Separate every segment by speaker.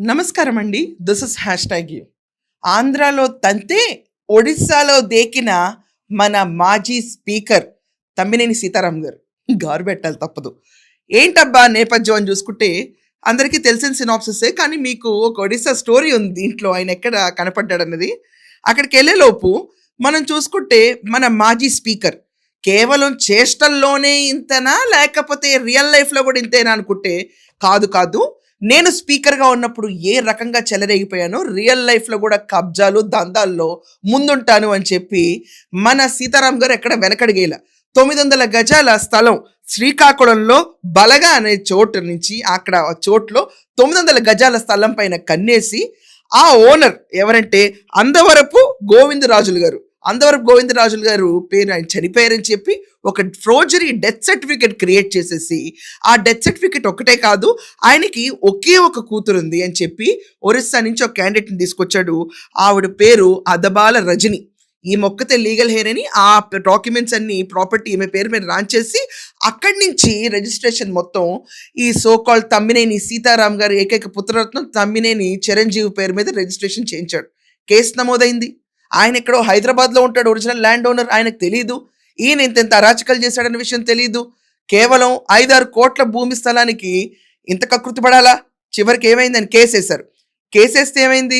Speaker 1: నమస్కారం అండి. This is hash tag you. ఆంధ్రాలో తంతే ఒడిస్సాలో దేకిన మన మాజీ స్పీకర్ తమ్మినేని సీతారాం గారు గారు పెట్టాలి తప్పదు. ఏంటబ్బా నేపథ్యం అని చూసుకుంటే అందరికీ తెలిసిన సినాప్సిసే, కానీ మీకు ఒక ఒడిస్సా స్టోరీ ఉంది దీంట్లో. ఆయన ఎక్కడ కనపడ్డాడు అన్నది అక్కడికి వెళ్ళేలోపు మనం చూసుకుంటే మన మాజీ స్పీకర్ కేవలం చేష్టల్లోనే ఇంతనా లేకపోతే రియల్ లైఫ్లో కూడా ఇంతేనా అనుకుంటే కాదు కాదు. నేను స్పీకర్గా ఉన్నప్పుడు ఏ రకంగా చెలరేగిపోయానో రియల్ లైఫ్లో కూడా కబ్జాలు దందాల్లో ముందుంటాను అని చెప్పి మన సీతారాం గారు ఎక్కడ వెనకడిగేలా 900 గజాల స్థలం శ్రీకాకుళంలో బలగా అనే చోటు నుంచి అక్కడ చోట్లో 900 గజాల స్థలం పైన కన్నేసి ఆ ఓనర్ ఎవరంటే అందవరపు గోవిందరాజులు గారు. అందవరపు గోవిందరాజులు గారు పేరు ఆయన చనిపోయారని చెప్పి ఒక ఫ్రోజరీ డెత్ సర్టిఫికేట్ క్రియేట్ చేసేసి ఆ డెత్ సర్టిఫికేట్ ఒక్కటే కాదు, ఆయనకి ఒకే ఒక కూతురు ఉంది అని చెప్పి ఒరిస్సా నుంచి ఒక క్యాండిడేట్ని తీసుకొచ్చాడు. ఆవిడ పేరు అదబాల రజని. ఈ మొక్కతే లీగల్ హెయిర్ అని ఆ డాక్యుమెంట్స్ అన్ని ప్రాపర్టీ ఈమె పేరు మీద రాంచేసి అక్కడి నుంచి రిజిస్ట్రేషన్ మొత్తం ఈ సోకాల్డ్ తమ్మినేని సీతారాం గారి ఏకైక పుత్రరత్నం తమ్మినేని చిరంజీవి పేరు మీద రిజిస్ట్రేషన్ చేయించాడు. కేసు నమోదైంది. ఆయన ఎక్కడో హైదరాబాద్లో ఉంటాడు, ఒరిజినల్ ల్యాండ్ ఓనర్. ఆయనకు తెలియదు ఈయన ఇంత అరాచకాలు చేశాడన్న విషయం తెలియదు. కేవలం 5-6 కోట్ల భూమి స్థలానికి ఇంత కకృతి పడాలా? చివరికి ఏమైందని కేసేశారు. కేసేస్తే ఏమైంది?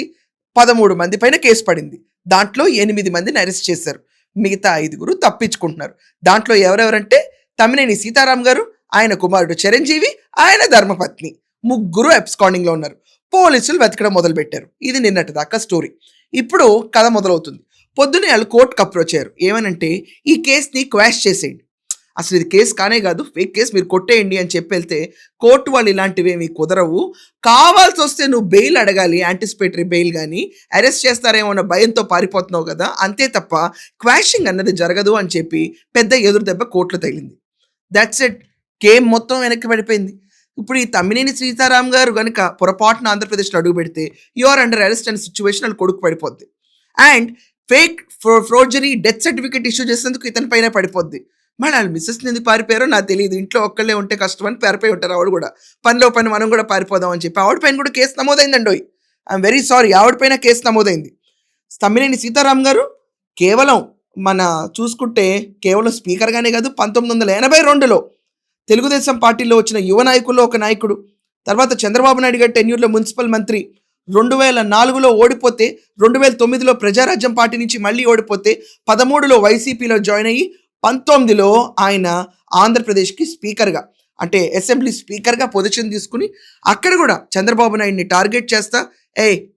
Speaker 1: 13 మంది పైన కేసు పడింది. దాంట్లో 8 మందిని అరెస్ట్ చేశారు. మిగతా 5 తప్పించుకుంటున్నారు. దాంట్లో ఎవరెవరంటే తమ్మినేని సీతారాం గారు, ఆయన కుమారుడు చిరంజీవి, ఆయన ధర్మపత్ని, 3 అబ్స్కాండింగ్లో ఉన్నారు. పోలీసులు వెతకడం మొదలుపెట్టారు. ఇది నిన్నటి దాకా స్టోరీ. ఇప్పుడు కథ మొదలవుతుంది. పొద్దునే వాళ్ళు కోర్టుకు అప్రోచ్ అయ్యారు. ఏమనంటే ఈ కేసుని క్వాష్ చేసేయండి, అసలు ఇది కేసు కానే కాదు, ఫేక్ కేసు, మీరు కొట్టేయండి అని చెప్పి వెళ్తే కోర్టు వాళ్ళు ఇలాంటివేమీ కుదరవు, కావాల్సి వస్తే నువ్వు బెయిల్ అడగాలి, యాంటిసిపేటరీ బెయిల్, కానీ అరెస్ట్ చేస్తారేమో అన్న భయంతో పారిపోతున్నావు కదా, అంతే తప్ప క్వాషింగ్ అన్నది జరగదు అని చెప్పి పెద్ద ఎదురు దెబ్బ కోర్టులో తగిలింది. That's it. కేమ్ మొత్తం వెనక్కి పడిపోయింది. ఇప్పుడు ఈ తమ్మినేని సీతారాం గారు కనుక పొరపాటున ఆంధ్రప్రదేశ్లో అడుగు పెడితే యూఆర్ అండర్ అరెస్ట్ అనే సిచ్యువేషన్ వాళ్ళు కొడుకు పడిపోద్ది. And fake forgery death certificate issue చేసేందుకు ఇతని పైన పడిపోద్ది. మరి వాళ్ళు మిస్సెస్ని ఎందుకు పారిపోయారో నాకు తెలియదు. ఇంట్లో ఒక్కళ్ళే ఉంటే కష్టం అని పారిపోయి ఉంటారు. ఆవిడ కూడా పనిలో పని మనం కూడా పారిపోదాం అని చెప్పి ఆవిడ పైన కూడా కేసు నమోదైందండి. ఐఎమ్ వెరీ సారీ, ఆవిడ పైన కేసు నమోదైంది. తమ్మినేని సీతారాం గారు కేవలం మన చూసుకుంటే కేవలం స్పీకర్గానే కాదు, 1982లో తెలుగుదేశం పార్టీలో వచ్చిన యువ నాయకుల్లో ఒక నాయకుడు. తర్వాత చంద్రబాబు నాయుడు గారి టెన్యూర్లో మున్సిపల్ మంత్రి. 2004లో ఓడిపోతే 2009లో ప్రజారాజ్యం పార్టీ నుంచి మళ్ళీ ఓడిపోతే 13లో వైసీపీలో జాయిన్ అయ్యి 19లో ఆయన ఆంధ్రప్రదేశ్కి స్పీకర్గా అంటే అసెంబ్లీ స్పీకర్గా పొజిషన్ తీసుకుని అక్కడ కూడా చంద్రబాబు నాయుడిని టార్గెట్ చేస్తా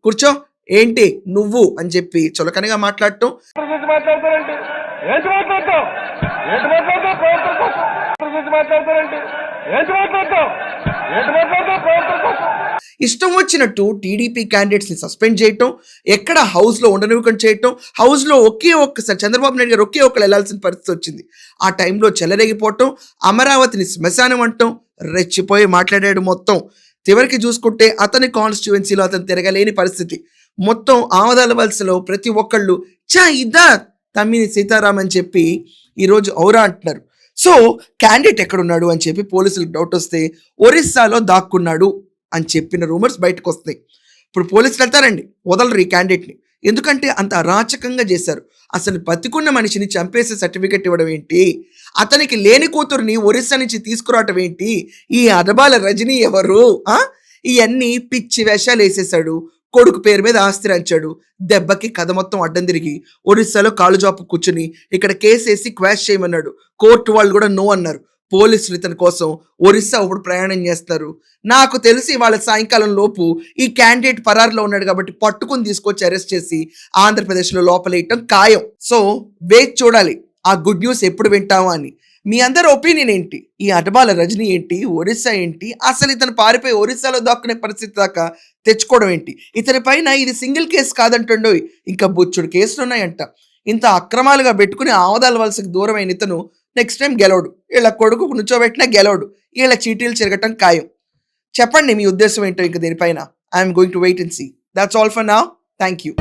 Speaker 1: కూర్చో ఏంటి నువ్వు అని చెప్పి చులకనగా మాట్లాడటం. ఇష్టం వచ్చినట్టు టీడీపీ క్యాండిడేట్స్ని సస్పెండ్ చేయటం, ఎక్కడ హౌస్లో ఉండనివ్వకుండా చేయటం. హౌస్లో ఒకే ఒక్కసారి చంద్రబాబు నాయుడు గారు ఒకే ఒక్కరు వెళ్లాల్సిన పరిస్థితి వచ్చింది. ఆ టైంలో చెలరేగిపోవటం, అమరావతిని శ్మశానం అంటాం, రెచ్చిపోయి మాట్లాడాడు మొత్తం. చివరికి చూసుకుంటే అతని కాన్స్టిట్యువెన్సీలో అతను తిరగలేని పరిస్థితి. మొత్తం ఆమదాల వలసలో ప్రతి ఒక్కళ్ళు ఇదా తమ్మినేని సీతారాం అని చెప్పి ఈరోజు ఔరా అంటున్నారు. సో క్యాండిడేట్ ఎక్కడున్నాడు అని చెప్పి పోలీసులకు డౌట్ వస్తే ఒరిస్సాలో దాక్కున్నాడు అని చెప్పిన రూమర్స్ బయటకు వస్తాయి. ఇప్పుడు పోలీసులు వెళ్తారండి, వదలరు ఈ క్యాండిడేట్ని. ఎందుకంటే అంత అరాచకంగా చేశారు. అసలు బతికున్న మనిషిని చంపేసే సర్టిఫికెట్ ఇవ్వడం ఏంటి, అతనికి లేని కూతురుని ఒరిస్సా నుంచి తీసుకురావటం ఏంటి, ఈ అదబాల రజనీ ఎవరు, ఇవన్నీ పిచ్చి వేషాలు వేసేసాడు. కొడుకు పేరు మీద ఆస్తి రంచాడు. దెబ్బకి కథ మొత్తం అడ్డం తిరిగి ఒరిస్సాలో కాలు జాపు కూర్చుని ఇక్కడ కేసేసి క్వాష్ చేయమన్నాడు. కోర్టు వాళ్ళు కూడా నో అన్నారు. పోలీసులు ఇతని కోసం ఒరిస్సా ఇప్పుడు ప్రయాణం చేస్తారు. నాకు తెలిసి వాళ్ళ సాయంకాలం లోపు ఈ క్యాండిడేట్ పరారులో ఉన్నాడు కాబట్టి పట్టుకుని తీసుకొచ్చి అరెస్ట్ చేసి ఆంధ్రప్రదేశ్లో లోపలేయటం ఖాయం. సో వేచి చూడాలి ఆ గుడ్ న్యూస్ ఎప్పుడు వింటామా అని. మీ అందరి ఒపీనియన్ ఏంటి? ఈ అటబాల రజనీ ఏంటి, ఒరిస్సా ఏంటి, అసలు ఇతను పారిపోయి ఒరిస్సాలో దాక్కునే పరిస్థితి దాకా తెచ్చుకోవడం ఏంటి? ఇతని పైన ఇది సింగిల్ కేసు కాదంటుండో, ఇంకా బొచ్చుడు కేసులు ఉన్నాయంట. ఇంత అక్రమాలుగా పెట్టుకుని ఆమదాల వలసకి దూరమైన ఇతను నెక్స్ట్ టైం గెలవడు. వీళ్ళ కొడుకు నుంచోబెట్టినా గెలవడు. వీళ్ళ చీటీలు చెరగటం ఖాయం. చెప్పండి మీ ఉద్దేశం ఏంటో ఇంకా దీనిపైన. I'm going to wait and see. That's all for now. Thank you.